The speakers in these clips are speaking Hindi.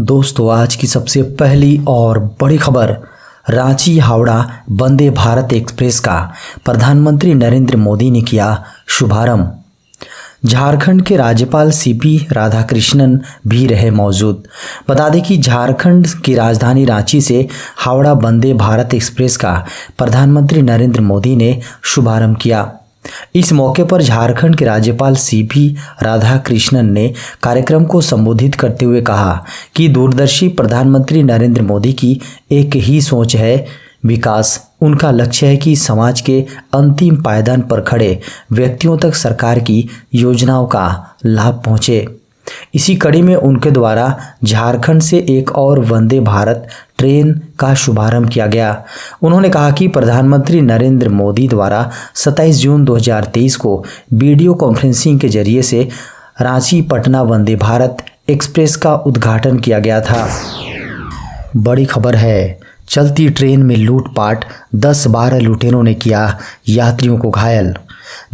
दोस्तों, आज की सबसे पहली और बड़ी खबर, रांची हावड़ा वंदे भारत एक्सप्रेस का प्रधानमंत्री नरेंद्र मोदी ने किया शुभारंभ। झारखंड के राज्यपाल सीपी राधाकृष्णन भी रहे मौजूद। बता दें कि झारखंड की राजधानी रांची से हावड़ा वंदे भारत एक्सप्रेस का प्रधानमंत्री नरेंद्र मोदी ने शुभारंभ किया। इस मौके पर झारखंड के राज्यपाल सीपी राधाकृष्णन ने कार्यक्रम को संबोधित करते हुए कहा कि दूरदर्शी प्रधानमंत्री नरेंद्र मोदी की एक ही सोच है, विकास। उनका लक्ष्य है कि समाज के अंतिम पायदान पर खड़े व्यक्तियों तक सरकार की योजनाओं का लाभ पहुंचे। इसी कड़ी में उनके द्वारा झारखंड से एक और वंदे भारत ट्रेन का शुभारंभ किया गया। उन्होंने कहा कि प्रधानमंत्री नरेंद्र मोदी द्वारा 27 जून 2023 को वीडियो कॉन्फ्रेंसिंग के जरिए से रांची पटना वंदे भारत एक्सप्रेस का उद्घाटन किया गया था। बड़ी खबर है, चलती ट्रेन में लूटपाट, 10-12 लुटेरों ने किया यात्रियों को घायल।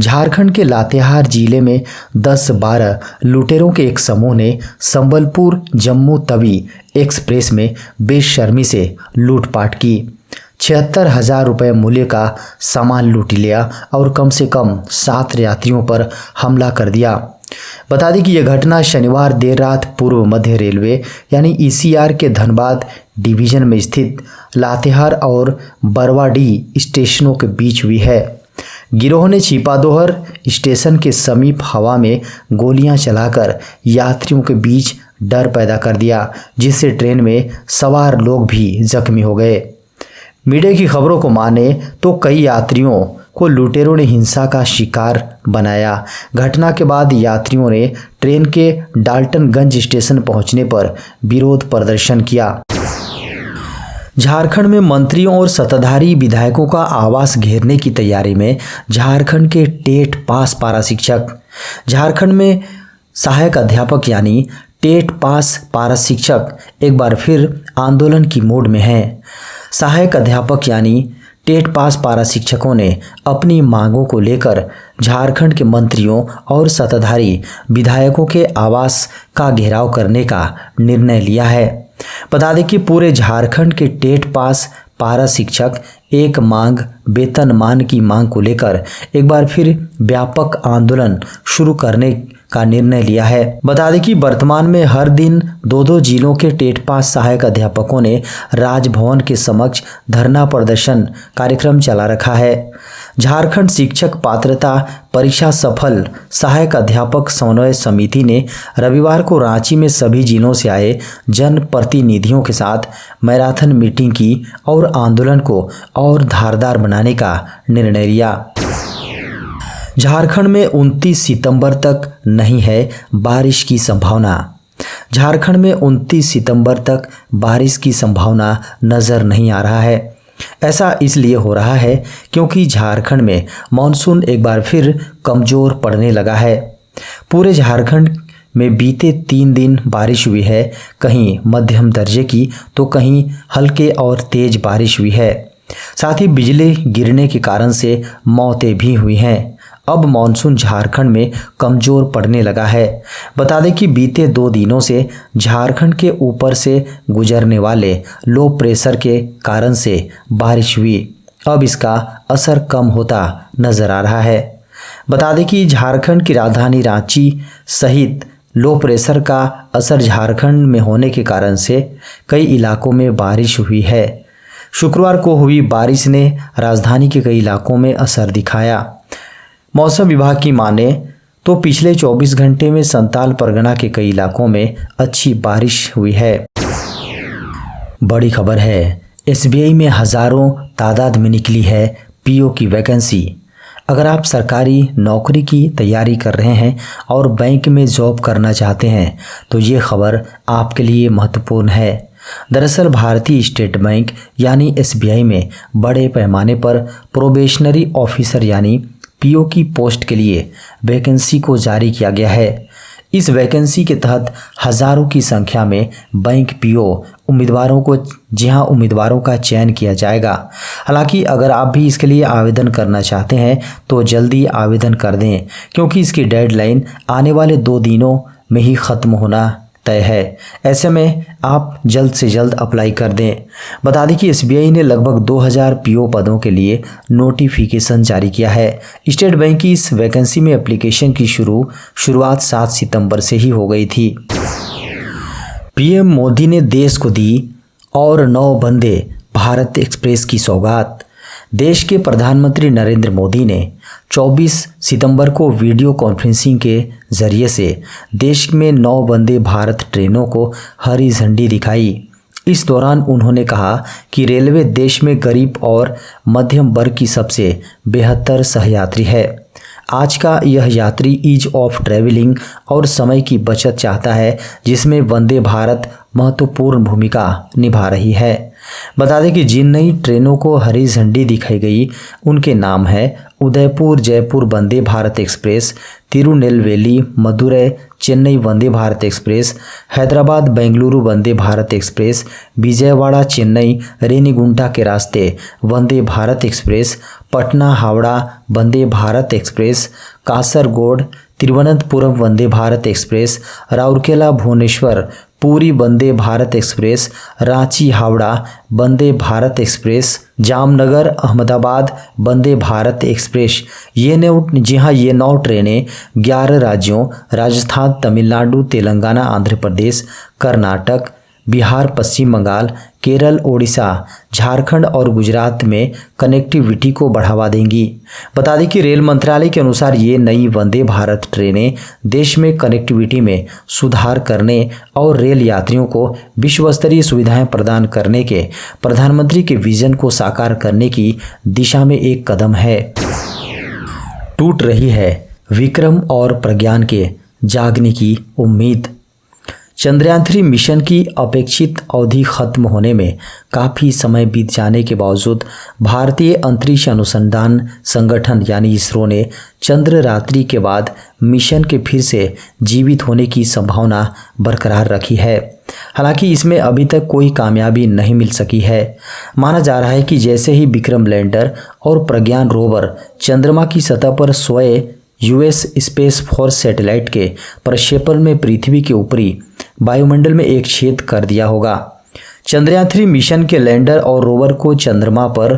झारखंड के लातेहार जिले में 10-12 लुटेरों के एक समूह ने संबलपुर जम्मू तवी एक्सप्रेस में बेशर्मी से लूटपाट की। 76,000 रुपये मूल्य का सामान लूट लिया और कम से कम 7 यात्रियों पर हमला कर दिया। बता दें कि यह घटना शनिवार देर रात पूर्व मध्य रेलवे यानी ईसीआर के धनबाद डिवीजन में स्थित लातेहार और बरवाडीह स्टेशनों के बीच हुई है। गिरोह ने छिपादोहर स्टेशन के समीप हवा में गोलियां चलाकर यात्रियों के बीच डर पैदा कर दिया, जिससे ट्रेन में सवार लोग भी जख्मी हो गए। मीडिया की खबरों को माने तो कई यात्रियों को लुटेरों ने हिंसा का शिकार बनाया। घटना के बाद यात्रियों ने ट्रेन के डाल्टनगंज स्टेशन पहुंचने पर विरोध प्रदर्शन किया। झारखंड में मंत्रियों और सत्ताधारी विधायकों का आवास घेरने की तैयारी में झारखंड के टेट पास पारा शिक्षक। झारखंड में सहायक अध्यापक यानी टेट पास पारा शिक्षक एक बार फिर आंदोलन की मोड में हैं। सहायक अध्यापक यानी टेट पास पारा शिक्षकों ने अपनी मांगों को लेकर झारखंड के मंत्रियों और सत्ताधारी विधायकों के आवास का घेराव करने का निर्णय लिया है। बता दें कि पूरे झारखंड के टेट पास पारा शिक्षक एक मांग वेतनमान की मांग को लेकर एक बार फिर व्यापक आंदोलन शुरू करने का निर्णय लिया है। बता दें कि वर्तमान में हर दिन 2-2 जिलों के टेट पास सहायक अध्यापकों ने राजभवन के समक्ष धरना प्रदर्शन कार्यक्रम चला रखा है। झारखंड शिक्षक पात्रता परीक्षा सफल सहायक अध्यापक समन्वय समिति ने रविवार को रांची में सभी जिलों से आए जनप्रतिनिधियों के साथ मैराथन मीटिंग की और आंदोलन को और धारदार बनाने का निर्णय लिया। झारखंड में 29 सितंबर तक नहीं है बारिश की संभावना। झारखंड में 29 सितंबर तक बारिश की संभावना नज़र नहीं आ रहा है। ऐसा इसलिए हो रहा है क्योंकि झारखंड में मानसून एक बार फिर कमज़ोर पड़ने लगा है। पूरे झारखंड में बीते 3 दिन बारिश हुई है, कहीं मध्यम दर्जे की तो कहीं हल्के और तेज बारिश हुई है। साथ ही बिजली गिरने के कारण से मौतें भी हुई हैं। अब मानसून झारखंड में कमज़ोर पड़ने लगा है। बता दें कि बीते 2 दिनों से झारखंड के ऊपर से गुजरने वाले लो प्रेशर के कारण से बारिश हुई। अब इसका असर कम होता नज़र आ रहा है। बता दें कि झारखंड की राजधानी रांची सहित लो प्रेशर का असर झारखंड में होने के कारण से कई इलाकों में बारिश हुई है। शुक्रवार को हुई बारिश ने राजधानी के कई इलाकों में असर दिखाया। मौसम विभाग की माने तो पिछले 24 घंटे में संताल परगना के कई इलाकों में अच्छी बारिश हुई है। बड़ी खबर है, एसबीआई में हज़ारों तादाद में निकली है पीओ की वैकेंसी। अगर आप सरकारी नौकरी की तैयारी कर रहे हैं और बैंक में जॉब करना चाहते हैं तो ये खबर आपके लिए महत्वपूर्ण है। दरअसल भारतीय स्टेट बैंक यानी एसबीआई में बड़े पैमाने पर प्रोबेशनरी ऑफिसर यानी पीओ की पोस्ट के लिए वैकेंसी को जारी किया गया है। इस वैकेंसी के तहत हज़ारों की संख्या में बैंक पीओ उम्मीदवारों का चयन किया जाएगा। हालांकि अगर आप भी इसके लिए आवेदन करना चाहते हैं तो जल्दी आवेदन कर दें, क्योंकि इसकी डेडलाइन आने वाले 2 दिनों में ही ख़त्म होना तय है। ऐसे में आप जल्द से जल्द अप्लाई कर दें। बता दें कि एसबीआई ने लगभग 2000 पीओ पदों के लिए नोटिफिकेशन जारी किया है। स्टेट बैंक की इस वैकेंसी में एप्लीकेशन की शुरुआत 7 सितंबर से ही हो गई थी। पीएम मोदी ने देश को दी और 9 वंदे भारत एक्सप्रेस की सौगात। देश के प्रधानमंत्री नरेंद्र मोदी ने 24 सितंबर को वीडियो कॉन्फ्रेंसिंग के जरिए से देश में 9 वंदे भारत ट्रेनों को हरी झंडी दिखाई। इस दौरान उन्होंने कहा कि रेलवे देश में गरीब और मध्यम वर्ग की सबसे बेहतर सहयात्री है। आज का यह यात्री ईज ऑफ ट्रैवलिंग और समय की बचत चाहता है, जिसमें वंदे भारत महत्वपूर्ण भूमिका निभा रही है। बता दें कि जिन नई ट्रेनों को हरी झंडी दिखाई गई उनके नाम है Udaipur Jaipur Vande Bharat express, Tirunelveli Madurai Chennai Vande Bharat express, Hyderabad Bengaluru Vande Bharat express, Vijayawada Chennai Renigunta के रास्ते Vande Bharat express, Patna Howrah Vande Bharat express, Kasaragod Thiruvananthapuram Vande Bharat express, Rourkela Bhubaneswar पूरी Vande Bharat express, Ranchi Howrah Vande Bharat express, Jamnagar Ahmedabad Vande Bharat express. ये 9 ट्रेनें 11 राज्यों राजस्थान, तमिलनाडु, तेलंगाना, आंध्र प्रदेश, कर्नाटक, बिहार, पश्चिम बंगाल, केरल, ओडिशा, झारखंड और गुजरात में कनेक्टिविटी को बढ़ावा देंगी। बता दें कि रेल मंत्रालय के अनुसार ये नई वंदे भारत ट्रेनें देश में कनेक्टिविटी में सुधार करने और रेल यात्रियों को विश्व स्तरीय सुविधाएं प्रदान करने के प्रधानमंत्री के विजन को साकार करने की दिशा में एक कदम है। टूट रही है विक्रम और प्रज्ञान के जागने की उम्मीद। चंद्रयान 3 मिशन की अपेक्षित अवधि खत्म होने में काफ़ी समय बीत जाने के बावजूद भारतीय अंतरिक्ष अनुसंधान संगठन यानी इसरो ने चंद्र रात्रि के बाद मिशन के फिर से जीवित होने की संभावना बरकरार रखी है। हालांकि इसमें अभी तक कोई कामयाबी नहीं मिल सकी है। माना जा रहा है कि जैसे ही विक्रम लैंडर और प्रज्ञान रोवर चंद्रमा की सतह पर सोए यूएस स्पेस फोर्स सैटेलाइट के प्रक्षेपण में पृथ्वी के ऊपरी वायुमंडल में एक छेद कर दिया होगा। चंद्रयान 3 मिशन के लैंडर और रोवर को चंद्रमा पर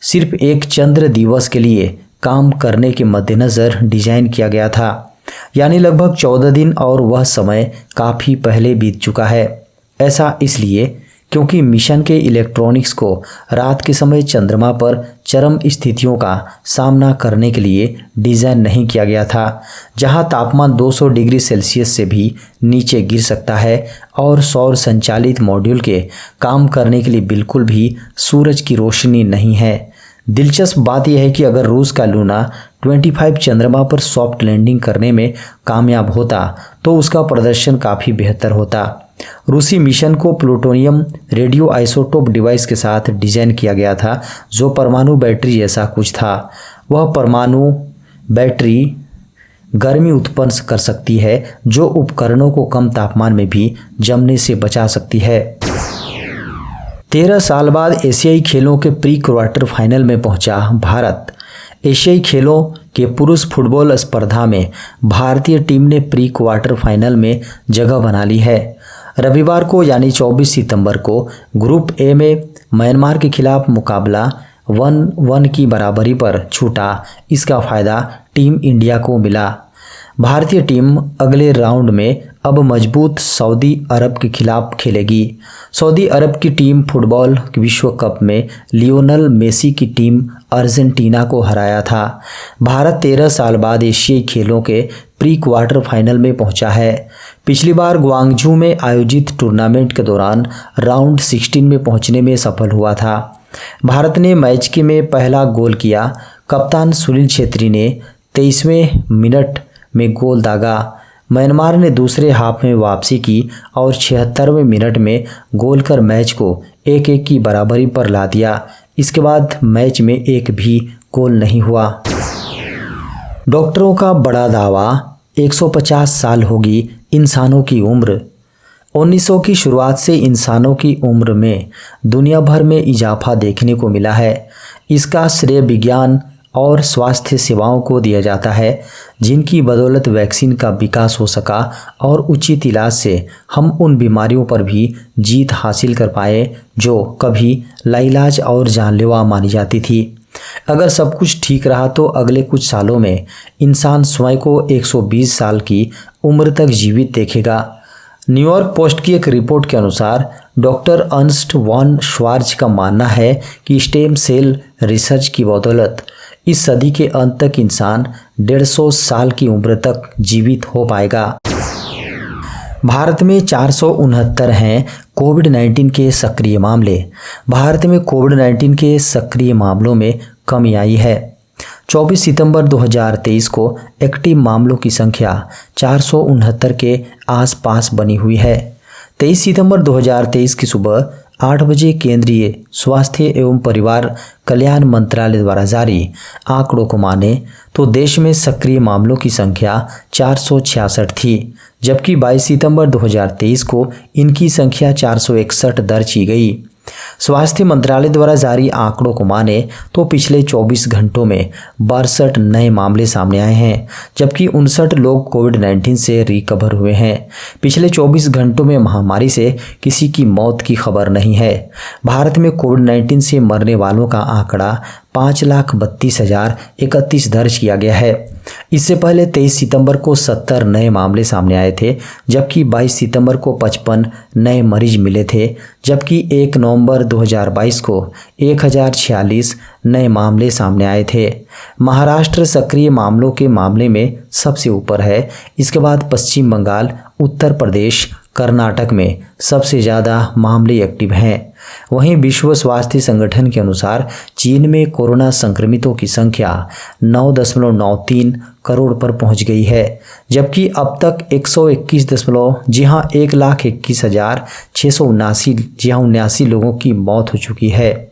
सिर्फ एक चंद्र दिवस के लिए काम करने के मद्देनज़र डिजाइन किया गया था, यानी लगभग 14 दिन, और वह समय काफ़ी पहले बीत चुका है। ऐसा इसलिए क्योंकि मिशन के इलेक्ट्रॉनिक्स को रात के समय चंद्रमा पर चरम स्थितियों का सामना करने के लिए डिज़ाइन नहीं किया गया था, जहां तापमान 200 डिग्री सेल्सियस से भी नीचे गिर सकता है और सौर संचालित मॉड्यूल के काम करने के लिए बिल्कुल भी सूरज की रोशनी नहीं है। दिलचस्प बात यह है कि अगर रूस का लूना 25 चंद्रमा पर सॉफ्ट लैंडिंग करने में कामयाब होता तो उसका प्रदर्शन काफ़ी बेहतर होता। रूसी मिशन को प्लूटोनियम रेडियो आइसोटोप डिवाइस के साथ डिजाइन किया गया था, जो परमाणु बैटरी जैसा कुछ था। वह परमाणु बैटरी गर्मी उत्पन्न कर सकती है, जो उपकरणों को कम तापमान में भी जमने से बचा सकती है। 13 साल बाद एशियाई खेलों के प्री क्वार्टर फाइनल में पहुंचा भारत। एशियाई खेलों के पुरुष फुटबॉल स्पर्धा में भारतीय टीम ने प्री क्वार्टर फाइनल में जगह बना ली है। रविवार को यानी 24 सितंबर को ग्रुप ए में म्यांमार के खिलाफ मुकाबला 1-1 की बराबरी पर छूटा। इसका फ़ायदा टीम इंडिया को मिला। भारतीय टीम अगले राउंड में अब मजबूत सऊदी अरब के खिलाफ खेलेगी। सऊदी अरब की टीम फुटबॉल विश्व कप में लियोनेल मेसी की टीम अर्जेंटीना को हराया था। भारत 13 साल बाद एशियाई खेलों के प्री क्वार्टर फाइनल में पहुंचा है। पिछली बार ग्वांगझू में आयोजित टूर्नामेंट के दौरान राउंड 16 में पहुंचने में सफल हुआ था। भारत ने मैच के में पहला गोल किया। कप्तान सुनील छेत्री ने 23वें मिनट में गोल दागा। म्यांमार ने दूसरे हाफ में वापसी की और 76वें मिनट में गोल कर मैच को 1-1 की बराबरी पर ला दिया। इसके बाद मैच में एक भी गोल नहीं हुआ। डॉक्टरों का बड़ा दावा, 150 साल होगी इंसानों की उम्र। 1900 की शुरुआत से इंसानों की उम्र में दुनिया भर में इजाफा देखने को मिला है। इसका श्रेय विज्ञान और स्वास्थ्य सेवाओं को दिया जाता है, जिनकी बदौलत वैक्सीन का विकास हो सका और उचित इलाज से हम उन बीमारियों पर भी जीत हासिल कर पाए जो कभी लाइलाज और जानलेवा मानी जाती थी। अगर सब कुछ ठीक रहा तो अगले कुछ सालों में इंसान स्वयं को 120 साल की उम्र तक जीवित देखेगा। न्यूयॉर्क पोस्ट की एक रिपोर्ट के अनुसार डॉक्टर अर्नस्ट वॉन श्वार्ज का मानना है कि स्टेम सेल रिसर्च की बदौलत इस सदी के अंत तक इंसान 150 साल की उम्र तक जीवित हो पाएगा। भारत में 469 हैं कोविड-19 के सक्रिय मामले। भारत में कोविड-19 के सक्रिय मामलों में कमी आई है। 24 सितंबर 2023 को एक्टिव मामलों की संख्या 469 के आसपास बनी हुई है। 23 सितंबर 2023 की सुबह 8 बजे केंद्रीय स्वास्थ्य एवं परिवार कल्याण मंत्रालय द्वारा जारी आंकड़ों को माने तो देश में सक्रिय मामलों की संख्या 466 थी, जबकि 22 सितंबर 2023 को इनकी संख्या 461 दर्ज की गई। स्वास्थ्य मंत्रालय द्वारा जारी आंकड़ों को माने तो पिछले 24 घंटों में 62 नए मामले सामने आए हैं, जबकि 59 लोग कोविड-19 से रिकवर हुए हैं। पिछले 24 घंटों में महामारी से किसी की मौत की खबर नहीं है। भारत में कोविड-19 से मरने वालों का आंकड़ा 5,32,031 दर्ज किया गया है। इससे पहले 23 सितंबर को 70 नए मामले सामने आए थे, जबकि 22 सितंबर को 55 नए मरीज मिले थे, जबकि 1 नवंबर 2022 को 1046 नए मामले सामने आए थे। महाराष्ट्र सक्रिय मामलों के मामले में सबसे ऊपर है। इसके बाद पश्चिम बंगाल, उत्तर प्रदेश, कर्नाटक में सबसे ज़्यादा मामले एक्टिव हैं। वहीं विश्व स्वास्थ्य संगठन के अनुसार चीन में कोरोना संक्रमितों की संख्या 9.93 करोड़ पर पहुंच गई है, जबकि अब तक 121 लोगों की मौत हो चुकी है।